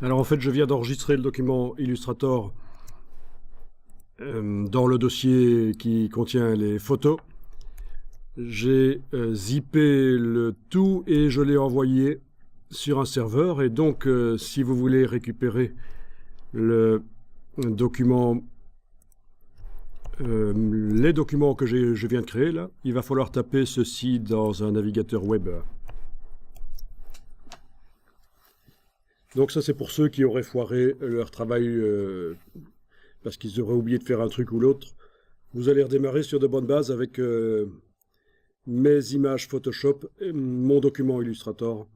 Alors en fait, je viens d'enregistrer le document Illustrator dans le dossier qui contient les photos. J'ai zippé le tout et je l'ai envoyé sur un serveur. Et donc, si vous voulez récupérer le document, les documents que je viens de créer, là, il va falloir taper ceci dans un navigateur web. Donc ça, c'est pour ceux qui auraient foiré leur travail parce qu'ils auraient oublié de faire un truc ou l'autre. Vous allez redémarrer sur de bonnes bases avec mes images Photoshop et mon document Illustrator.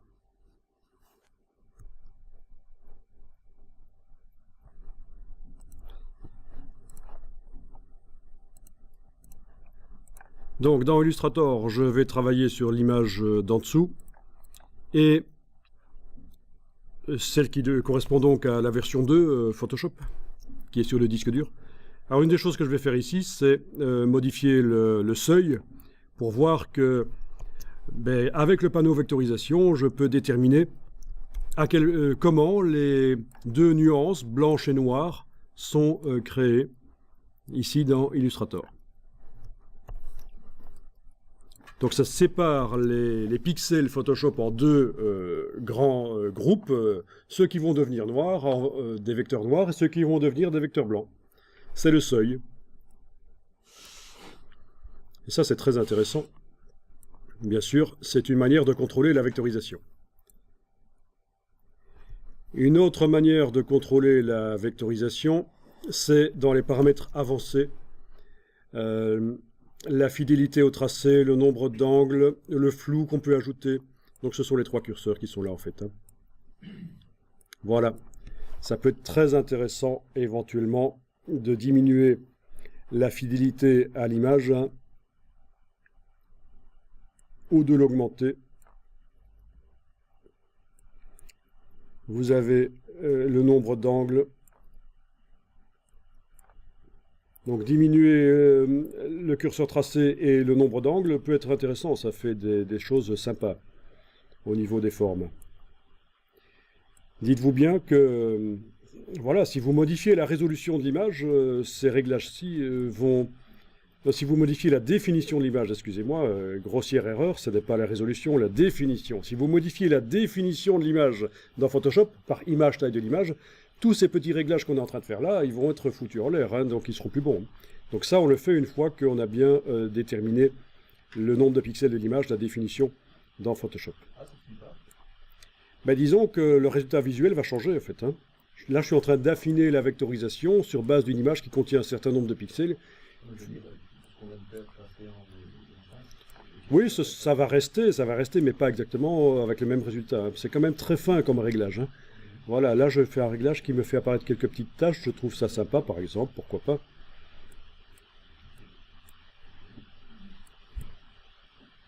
Donc dans Illustrator, je vais travailler sur l'image d'en dessous et celle qui correspond donc à la version 2 Photoshop, qui est sur le disque dur. Alors une des choses que je vais faire ici, c'est modifier le seuil pour voir que, avec le panneau vectorisation, je peux déterminer comment les deux nuances, blanche et noire, sont créées ici dans Illustrator. Donc ça sépare les pixels Photoshop en deux grands groupes, ceux qui vont devenir noirs, des vecteurs noirs, et ceux qui vont devenir des vecteurs blancs. C'est le seuil. Et ça, c'est très intéressant. Bien sûr, c'est une manière de contrôler la vectorisation. Une autre manière de contrôler la vectorisation, c'est dans les paramètres avancés. La fidélité au tracé, le nombre d'angles, le flou qu'on peut ajouter. Donc ce sont les trois curseurs qui sont là en fait. Voilà. Ça peut être très intéressant éventuellement de diminuer la fidélité à l'image ou de l'augmenter. Vous avez le nombre d'angles. Donc diminuer le curseur tracé et le nombre d'angles peut être intéressant, ça fait des choses sympas au niveau des formes. Dites-vous bien que, voilà, si vous modifiez la résolution de l'image, ces réglages-ci vont... Si vous modifiez la définition de l'image, excusez-moi, grossière erreur, ce n'est pas la résolution, la définition. Si vous modifiez la définition de l'image dans Photoshop, par image taille de l'image, tous ces petits réglages qu'on est en train de faire là, ils vont être foutus en l'air, hein, donc ils seront plus bons. Donc ça, on le fait une fois qu'on a bien déterminé le nombre de pixels de l'image, la définition dans Photoshop. Disons que le résultat visuel va changer en fait. Hein. Là, je suis en train d'affiner la vectorisation sur base d'une image qui contient un certain nombre de pixels. Oui, ça va rester, mais pas exactement avec le même résultat. Hein. C'est quand même très fin comme réglage. Hein. Voilà, là je fais un réglage qui me fait apparaître quelques petites taches, je trouve ça sympa par exemple, pourquoi pas.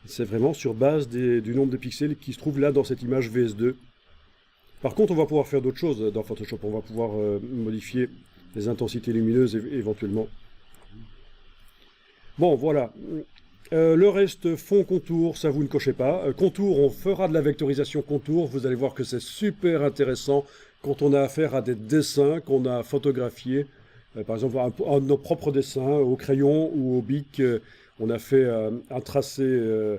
C'est vraiment sur base du nombre de pixels qui se trouve là dans cette image VS2. Par contre, on va pouvoir faire d'autres choses dans Photoshop, on va pouvoir modifier les intensités lumineuses éventuellement. Bon, voilà. Le reste, fond, contour, ça vous ne cochez pas. Contour, on fera de la vectorisation contour. Vous allez voir que c'est super intéressant quand on a affaire à des dessins qu'on a photographiés. Par exemple, un de nos propres dessins au crayon ou au bic. On a fait un tracé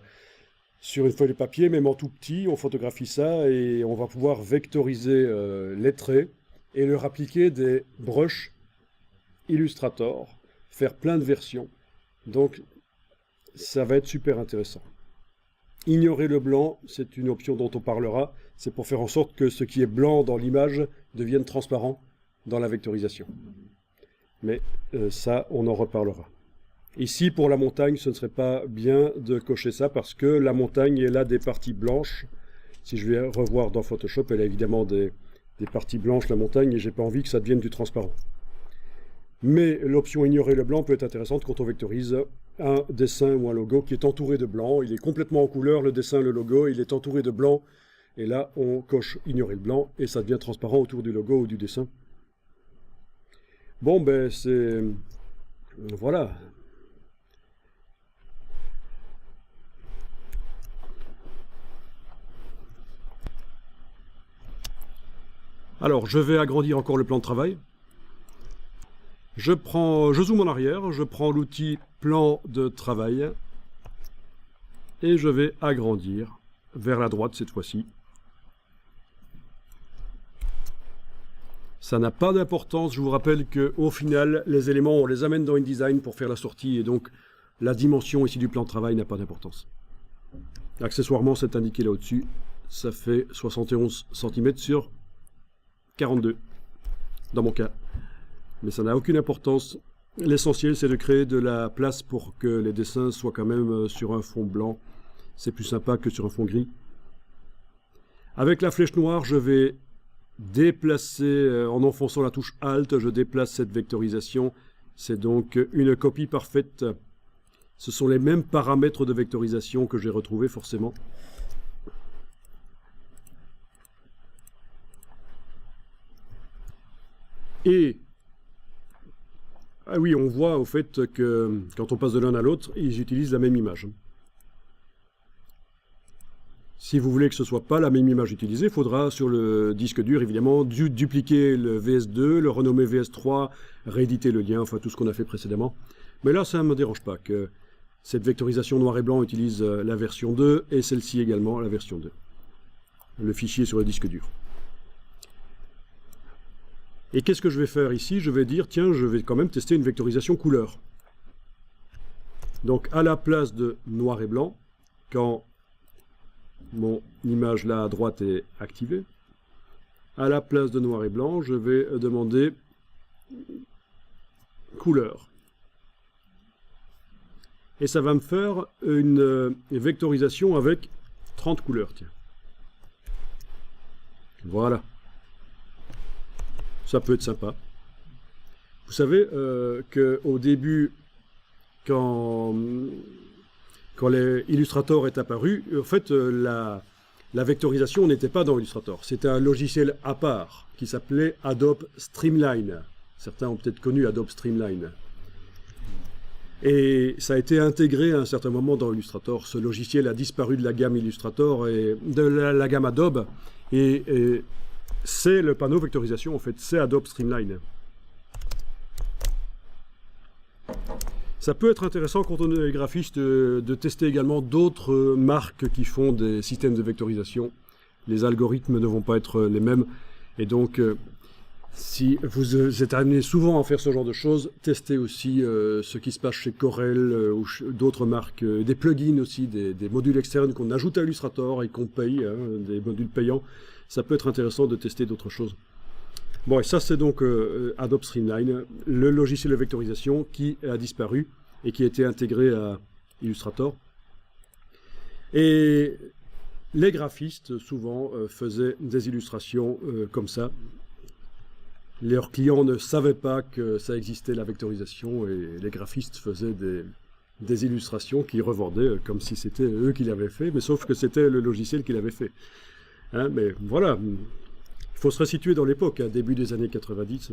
sur une feuille de papier, même en tout petit. On photographie ça et on va pouvoir vectoriser les traits et leur appliquer des brushes Illustrator, faire plein de versions. Donc, ça va être super intéressant. Ignorer le blanc, c'est une option dont on parlera. C'est pour faire en sorte que ce qui est blanc dans l'image devienne transparent dans la vectorisation. Mais ça, on en reparlera. Ici, pour la montagne, ce ne serait pas bien de cocher ça parce que la montagne est là des parties blanches. Si je vais revoir dans Photoshop, elle a évidemment des parties blanches, la montagne, et j'ai pas envie que ça devienne du transparent. Mais l'option ignorer le blanc peut être intéressante quand on vectorise un dessin ou un logo qui est entouré de blanc. Il est complètement en couleur, le dessin, le logo, il est entouré de blanc. Et là, on coche ignorer le blanc et ça devient transparent autour du logo ou du dessin. Bon, c'est... Voilà. Alors, je vais agrandir encore le plan de travail. Je zoome en arrière, je prends l'outil plan de travail et je vais agrandir vers la droite cette fois-ci. Ça n'a pas d'importance, je vous rappelle qu'au final, les éléments, on les amène dans InDesign pour faire la sortie et donc la dimension ici du plan de travail n'a pas d'importance. Accessoirement, c'est indiqué là au-dessus, ça fait 71 cm sur 42 dans mon cas. Mais ça n'a aucune importance. L'essentiel, c'est de créer de la place pour que les dessins soient quand même sur un fond blanc. C'est plus sympa que sur un fond gris. Avec la flèche noire, je vais déplacer, en enfonçant la touche Alt, je déplace cette vectorisation. C'est donc une copie parfaite. Ce sont les mêmes paramètres de vectorisation que j'ai retrouvés forcément. Et ah oui, on voit au fait que quand on passe de l'un à l'autre, ils utilisent la même image. Si vous voulez que ce ne soit pas la même image utilisée, il faudra sur le disque dur, évidemment, dupliquer le VS2, le renommer VS3, rééditer le lien, enfin tout ce qu'on a fait précédemment. Mais là, ça ne me dérange pas que cette vectorisation noir et blanc utilise la version 2 et celle-ci également la version 2. Le fichier sur le disque dur. Et qu'est-ce que je vais faire ici? Je vais dire, tiens, je vais quand même tester une vectorisation couleur. Donc, à la place de noir et blanc, quand mon image là à droite est activée, à la place de noir et blanc, je vais demander couleur. Et ça va me faire une vectorisation avec 30 couleurs, tiens. Voilà. Ça peut être sympa. Vous savez qu'au début, quand Illustrator est apparu, en fait, la vectorisation n'était pas dans Illustrator. C'était un logiciel à part qui s'appelait Adobe Streamline. Certains ont peut-être connu Adobe Streamline. Et ça a été intégré à un certain moment dans Illustrator. Ce logiciel a disparu de la gamme Illustrator et de la gamme Adobe. Et c'est le panneau vectorisation, en fait, c'est Adobe Streamline. Ça peut être intéressant quand on est graphiste de tester également d'autres marques qui font des systèmes de vectorisation. Les algorithmes ne vont pas être les mêmes. Et donc, si vous êtes amené souvent à faire ce genre de choses, testez aussi ce qui se passe chez Corel ou d'autres marques, des plugins aussi, des modules externes qu'on ajoute à Illustrator et qu'on paye, hein, des modules payants. Ça peut être intéressant de tester d'autres choses. Bon, et ça c'est donc Adobe Streamline, le logiciel de vectorisation qui a disparu et qui a été intégré à Illustrator. Et les graphistes, souvent, faisaient des illustrations comme ça. Leurs clients ne savaient pas que ça existait, la vectorisation, et les graphistes faisaient des illustrations qu'ils revendaient comme si c'était eux qui l'avaient fait, mais sauf que c'était le logiciel qui l'avait fait. Hein, mais voilà, il faut se resituer dans l'époque, hein, début des années 90.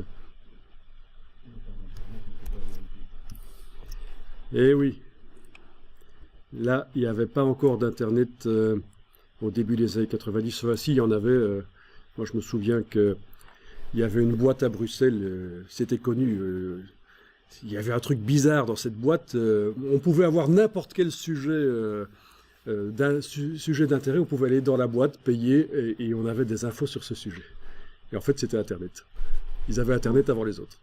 Et oui, là, il n'y avait pas encore d'Internet au début des années 90. Enfin, si, il y en avait. Moi, je me souviens qu'il y avait une boîte à Bruxelles, c'était connu. Il y avait un truc bizarre dans cette boîte. On pouvait avoir n'importe quel sujet sujet d'intérêt, on pouvait aller dans la boîte, payer, et on avait des infos sur ce sujet. Et en fait, c'était Internet. Ils avaient Internet avant les autres.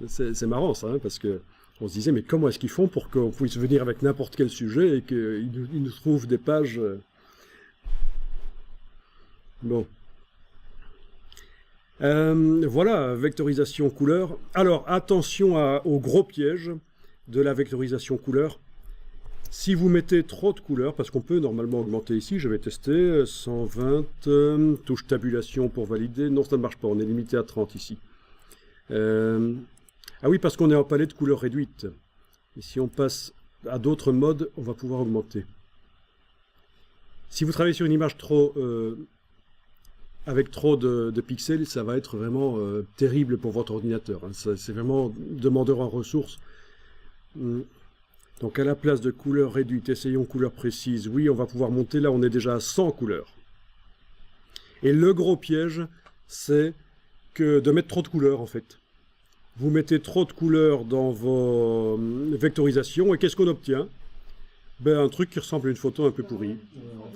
C'est marrant, ça, hein, parce que on se disait, mais comment est-ce qu'ils font pour qu'on puisse venir avec n'importe quel sujet et qu'ils nous trouvent des pages... Bon. Voilà, vectorisation couleur. Alors, attention au gros piège de la vectorisation couleur. Si vous mettez trop de couleurs, parce qu'on peut normalement augmenter ici, je vais tester, 120, touche tabulation pour valider. Non, ça ne marche pas, on est limité à 30 ici. Ah oui, parce qu'on est en palette de couleurs réduite. Et si on passe à d'autres modes, on va pouvoir augmenter. Si vous travaillez sur une image avec trop de pixels, ça va être vraiment terrible pour votre ordinateur. Hein. C'est vraiment demandeur en ressources. Donc à la place de couleurs réduites, essayons couleurs précises. Oui, on va pouvoir monter, là on est déjà à 100 couleurs. Et le gros piège, c'est que de mettre trop de couleurs, en fait. Vous mettez trop de couleurs dans vos vectorisations, et qu'est-ce qu'on obtient? Ben, un truc qui ressemble à une photo un peu pourrie.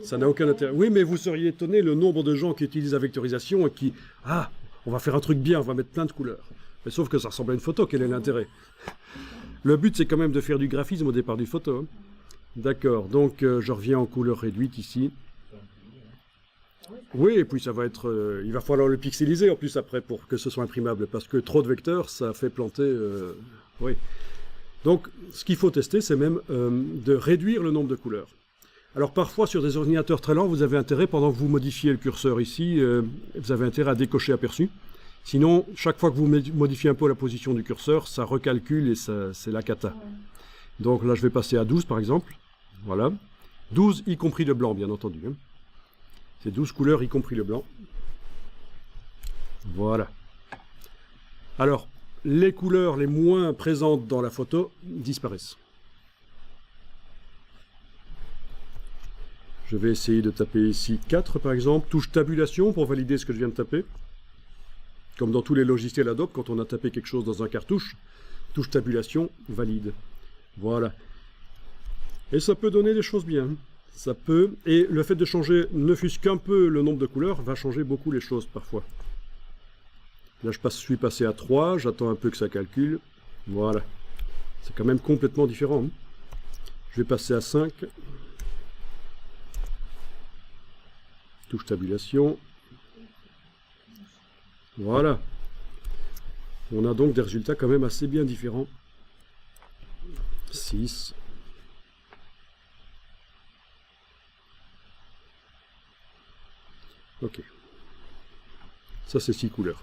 Ça n'a aucun intérêt. Oui, mais vous seriez étonné le nombre de gens qui utilisent la vectorisation et qui... Ah, on va faire un truc bien, on va mettre plein de couleurs. Mais sauf que ça ressemble à une photo, quel est l'intérêt? Le but, c'est quand même de faire du graphisme au départ du photo. Hein. D'accord, donc je reviens en couleur réduite ici. Oui, et puis ça va être... il va falloir le pixeliser en plus après pour que ce soit imprimable, parce que trop de vecteurs, ça fait planter... oui. Donc, ce qu'il faut tester, c'est même de réduire le nombre de couleurs. Alors parfois, sur des ordinateurs très lents, vous avez intérêt, pendant que vous modifiez le curseur ici, vous avez intérêt à décocher aperçu. Sinon, chaque fois que vous modifiez un peu la position du curseur, ça recalcule et c'est la cata. Donc là, je vais passer à 12 par exemple. Voilà. 12 y compris le blanc, bien entendu. Hein. C'est 12 couleurs y compris le blanc. Voilà. Alors, les couleurs les moins présentes dans la photo disparaissent. Je vais essayer de taper ici 4 par exemple. Touche tabulation pour valider ce que je viens de taper. Comme dans tous les logiciels Adobe, quand on a tapé quelque chose dans un cartouche, touche tabulation, valide. Voilà. Et ça peut donner des choses bien. Ça peut. Et le fait de changer, ne fût-ce qu'un peu le nombre de couleurs, va changer beaucoup les choses parfois. Là, je suis passé à 3, j'attends un peu que ça calcule. Voilà. C'est quand même complètement différent. Hein. Je vais passer à 5. Touche tabulation. Voilà. On a donc des résultats quand même assez bien différents. 6. Ok. Ça, c'est 6 couleurs.